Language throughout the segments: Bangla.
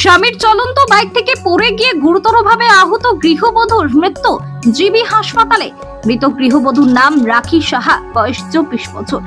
স্বামীর চলন্ত বাইক থেকে পড়ে গিয়ে গুরুতরভাবে আহত গৃহবধূর মৃত্যু জিবি হাসপাতালে। মৃত গৃহবধূর নাম রাখি সাহা, বয়স 24 বছর,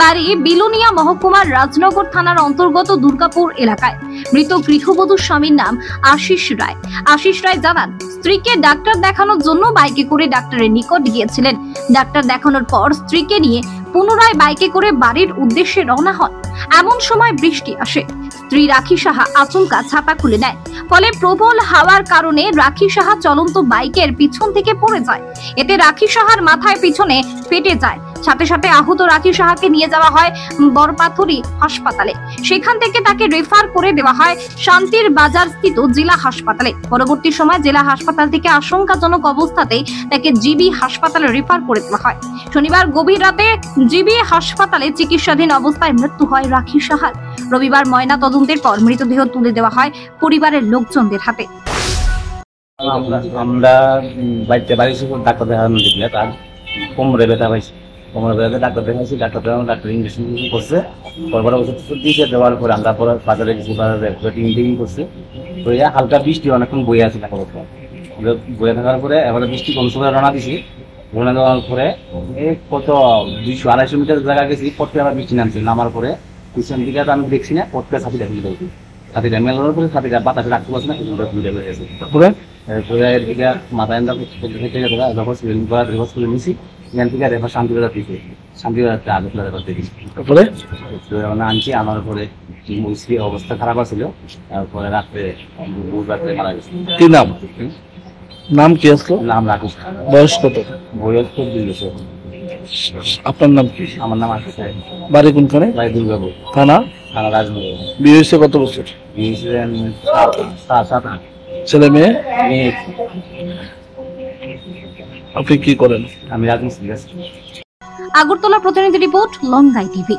বাড়ি বিলুনিয়া মহকুমার রাজনগর থানার অন্তর্গত দুর্গাপুর এলাকায়। মৃত গৃহবধূর স্বামীর নাম আশিস রায়। আশিস রায় জানান, স্ত্রীকে ডাক্তার দেখানোর জন্য বাইকে করে ডাক্তারের নিকট গিয়েছিলেন। ডাক্তার দেখানোর পর স্ত্রীকে নিয়ে পুনরায় বাইকে করে বাড়ির উদ্দেশ্যে রওনা হন। এমন সময় বৃষ্টি আসে। স্ত্রী রাখি সাহা আচমকা ছাতা খুলে নেয়, ফলে প্রবল হাওয়ার কারণে রাখি সাহা চলন্ত বাইকের পিছন থেকে পড়ে যায়। এতে রাখি সাহার মাথায় পিছনে ফেটে যায়। সাথে সাথে আহত রাখি সাহাকে নিয়ে যাওয়া হয় বরপাথরি হাসপাতালে। সেখান থেকে তাকে রেফার করে দেওয়া হয় শান্তির বাজার স্থিত জেলা হাসপাতালে। পরবর্তী সময় জেলা হাসপাতাল থেকে আশঙ্কাজনক অবস্থাতেই তাকে জিবি হাসপাতালে রেফার করে দেওয়া হয়। শনিবার গভীর রাতে জিবি হাসপাতালে চিকিৎসাধীন অবস্থায় মৃত্যু হয় রাখি সাহার। রবিবার ময়না তদন্তের পর মৃতদেহ তুলে দেওয়া হয় পরিবারের লোকজনদের হাতে। আমরা বাড়িতে ডাক্তার দেখানো দেখলে তার কোমরে ব্যথা পাইছি। কোমরে ব্যথা ডাক্তার দেখাইছি, ডাক্তার ইঞ্জেকশন করছে, পরপর ওষুধ দিয়েছে। দেওয়ার পরে আমরা পরে বাজারে গেছি, বাজারে টিং করছে। তো হালকা বৃষ্টি অনেকক্ষণ বয়ে আছে, বয়ে থাকার পরে এবারে বৃষ্টি কমছে রওনা দিছি। রওনা দেওয়ার পরে কত 200-250 মিটার জায়গা গেছি, পথে আবার বৃষ্টি নামছে। নামার পরে পিছন দিকে আমি দেখছি না, পথে ছাতিটা ফেলে দেবো। ছাতিটা মেলানোর পরে ছাতিটা বাতাসে রাখতে পারছে না, ঘুরে হয়ে গেছে। তারপরে এদিকে মাথায় যখন সিলিং করা রেফার করে নিয়েছি, এখান থেকে রেফার শান্তিবাজার দিয়েছে। শান্তিবাজারটা আগে রেফার দিয়েছি। তারপরে আনছি, আনার পরে স্ত্রীর অবস্থা খারাপ আছিল। তারপরে রাত্রে মারা গেছে। কি নাম? নাম কি আসলো? নাম রাখুস। বয়স কত? বয়স 24 বছর। আপনার নাম কি? আমার নাম আশিস। বাড়ি কোনখানে? বাড়ি দুর্গাপুর থানা? থানা রাজনগর। বিয়ে হয়েছে কত বছর? বিয়ে হয়েছিলেন 7-8। ছেলে মেয়ে? মেয়ে। আপনি কি করেন? আমি রাজমিস্ত্রি। আগরতলা প্রতিনিধি রিপোর্ট, লংগাই টিভি।